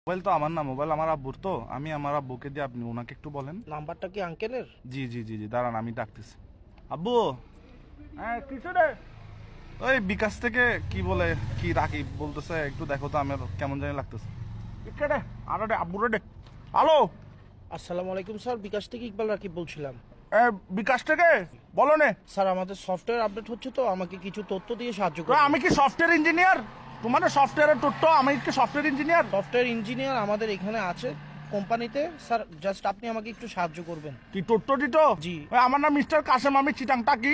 Mobile তো আমার না, মোবাইল আমার আব্বুর, তো আমি আমার আব্বুকে দিয়ে আপনি ওনাকে একটু বলেন। নাম্বারটা কি আঙ্কেলের? জি জি জি জি, দাঁড়ান আমি ডাকতেছি। আব্বু, হ্যাঁ কিছু রে। ওই বিকাশ থেকে কি বলে কি রাকিব বলতেছে, একটু দেখো তো, আমার কেমন জানি লাগতেছে। রে আরে রে আব্বুরে রে। হ্যালো, আসসালামু আলাইকুম স্যার, বিকাশ থেকে ইকবাল রাকিব বলছিলাম। বিকাশ থেকে বলো নে। স্যার আমাদের সফটওয়্যার আপডেট হচ্ছে, তো আমাকে কিছু তথ্য দিয়ে সাহায্য করুন। আমি কি সফটওয়্যার ইঞ্জিনিয়ার? তোমার সফটওয়্যারের টোট্টো, আমি কি সফটওয়্যার ইঞ্জিনিয়ার? সফটওয়্যার ইঞ্জিনিয়ার আমাদের এখানে আছে কোম্পানিতে। স্যার জাস্ট আপনি আমাকে একটু সাহায্য করবেন। কি টোট্টো টিটো? জি। আমার নাম মিস্টার কাসেম, আমি চিটাংটা কি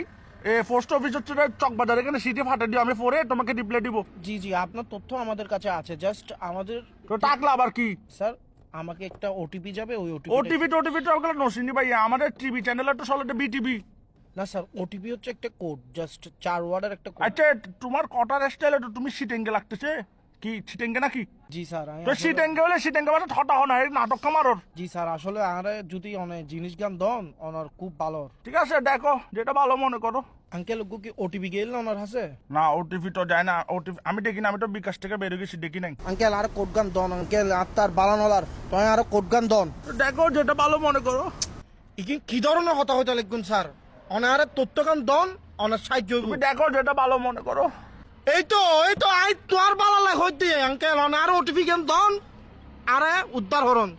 পোস্ট অফিস হচ্ছে চকবাজার, এখানে সিটি ফাটা দিও, আমি পরে তোমাকে রিপ্লাই দিব। জি জি, আপনার তথ্য আমাদের কাছে আছে, জাস্ট আমাদের তো টাকলা আবার কি? স্যার আমাকে একটা ওটিপি যাবে, ওই ওটিভি টোটিভি তো ওগুলো নসিনি ভাই, আমাদের টিভি চ্যানেল তো চলে বিটিভি। না স্যার, ওটিপি হচ্ছে একটা কোড, জাস্ট 4 ওয়ার্ডের একটা কোড। আচ্ছা, তোমার কটার স্টাইল তো তুমি সিটেঙ্গে লাগতেছে, কি সিটেঙ্গে নাকি? জি স্যার আমি তো সিটেঙ্গে হলে সিটেঙ্গে মানে ঠটা হো না, এই নাটক কামারর। জি স্যার, আসলে আরে যদি অনেক জিনিস গান দন ওনার খুব ভালো। ঠিক আছে, দেখো যেটা ভালো মনে করো। আঙ্কেল কি ওটিপি গেল না ওনার হাসে? না, ওটিভি তো যায় না, ওটিভি আমি দেখি না, আমি তো বিকাশ থেকে বেরিয়ে গেছি, দেখি নাই। আঙ্কেল আর কোড গান দন আঙ্কেল, আর তার বালানলার তুই আর কোড গান দন। দেখো যেটা ভালো মনে করো। ইকি কি ধরনের হতা হইতে লিখুন স্যার, অনারে তথ্য গান দন, অনার সাহায্য তুমি দেখো যেটা ভালো মনে করো। এই তো আই তোর বালা লাগ হইতে আঙ্কেল অনার ওটিপি গান দন, আরে উদ্ধার হরন।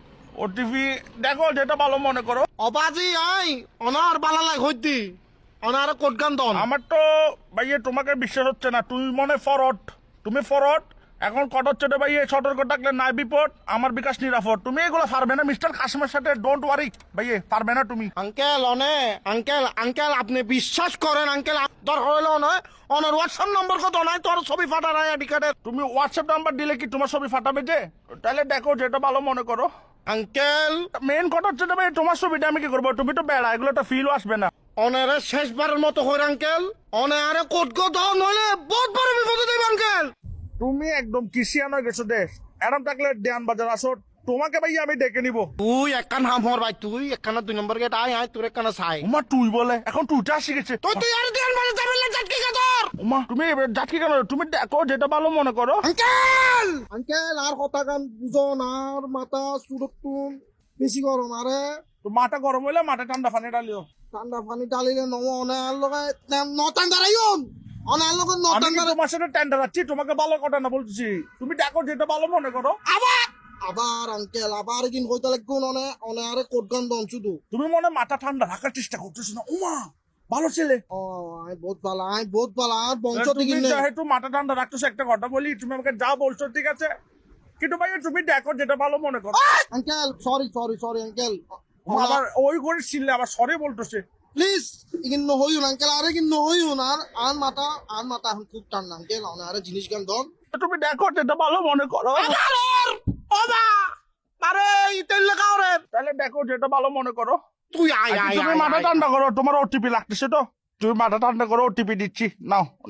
ওটিভি দেখো যেটা ভালো মনে করো। অবাজি আই অনার বালা লাগ হইতে অনার কোড গান দন। আমার তো ভাইয়ে তোমাকে বিশ্বাস হচ্ছে না, তুমি মনে ফরওয়ার্ড, তুমি ফরওয়ার্ড। এখন কট হচ্ছে রে ভাইয়ে, সতর্ক থাকলে নাই বিপদ, আমার বিকাশ নিরাপদ। তুমি এগুলো পারবে না মিস্টার কাসিমের সাথে, ডোন্ট ওয়ারি ভাইয়ে, পারবে না তুমি। আঙ্কেল আঙ্কেল আপনি বিশ্বাস করেন আঙ্কেল, দরকার হইলো নয় অনার হোয়াটসঅ্যাপ নম্বর কত নয়, তোর ছবি ফাটা নাই আইডি কার্ডের। তুমি হোয়াটসঅ্যাপ নাম্বার দিলে কি তোমার ছবি ফাটাবে যে? তাহলে দেখো যেটা ভালো মনে করো। আঙ্কেল মেন কথা হচ্ছে রে ভাই, তোমার ছবিটা আমি কি করবো? তুমি তো বেড়া, এগুলো তো ফিলও আসবে না। অনারে শেষবারের মতো হইর আঙ্কেল, অনারে কোট গো দাও নইলে বহুত বড় বিপদে দেব আঙ্কেল। তুমি একদম কিসিয়ান হয়ে গেছো দেশ, এরম থাকলে দেয়ান বাজার আসো, তোমাকে ভাইয়া আমি ডেকে নিবো। তুই একখান হাম হর ভাই, তুই একখানা 2 নম্বর গেট আয় তোর একখানা ছাই। উমা তুই বলে, এখন তুইটা শিখেছে। তুই আর দেন মানে যাবেন জাটকি কা তোর। উমা তুমি যাচ্ছি কেন? তুমি দেখো যেটা ভালো মনে করো। আঙ্কেল আর কথা গান বুঝো না, আর মাথা সুরতুন বেশি গরম, আরে তো মাথা গরম হইলে মাথা ঠান্ডা পানি ডালিও। ঠান্ডা পানি ডালিলে নম অনার লগে নটান দাঁড়াইন, অনার লগে আমি নটান কি দাঁড়াই। তোমার সাথে টেন্ডার আছি? তোমাকে ভালো কথা না বলছি, তুমি দেখো যেটা ভালো মনে করো। আবার আঙ্কেল আবার কিন কইতে লাগুন, অনে আরে কোট গান দন শুধু। তুমি মনে মাথা ঠান্ডা রাখার চেষ্টা করতেছো না? উমা ভালো ছেলে। ও আই বহুত ভালো আর বংশ তুমি থেকে নেই। যেহেতু মাথা ঠান্ডা রাখতেছো, একটা কথা বলি, তুমি আমাকে যা বলছো ঠিক আছে, কিন্তু ভাই তুমি দেখো যেটা ভালো মনে করো। আঙ্কেল সরি আঙ্কেল, আবার ওই করে ছিললে আবার সরে বলতেছে। প্লিজ ইগিন নহইউন আঙ্কেল, আরে কিন নহইউন, আর মাথা এখন খুব ঠান্ডা আঙ্কেল, অনে আরে জিনিস গান দন। তুমি দেখো যেটা ভালো মনে করো। আরে ইতেল লাগাও রে। তাহলে দেখো যেটা ভালো মনে করো। তুই আয় তুমি মাথা ঠান্ডা করো, তোমার ওটিপি লাগতেছে তো, তুমি মাথা ঠান্ডা করো, ওটিপি দিচ্ছি,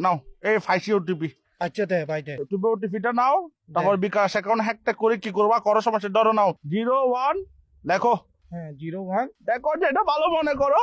নাও এই ফাইসি ওটিপি। আচ্ছা দে ভাই দে। তুমি ওটিপিটা নাও, তারপর বিকাশ অ্যাকাউন্ট হ্যাকটা করে কি করবা করো, সমস্যা ধরো নাও 01 দেখো। হ্যাঁ 01 দেখো যেটা ভালো মনে করো।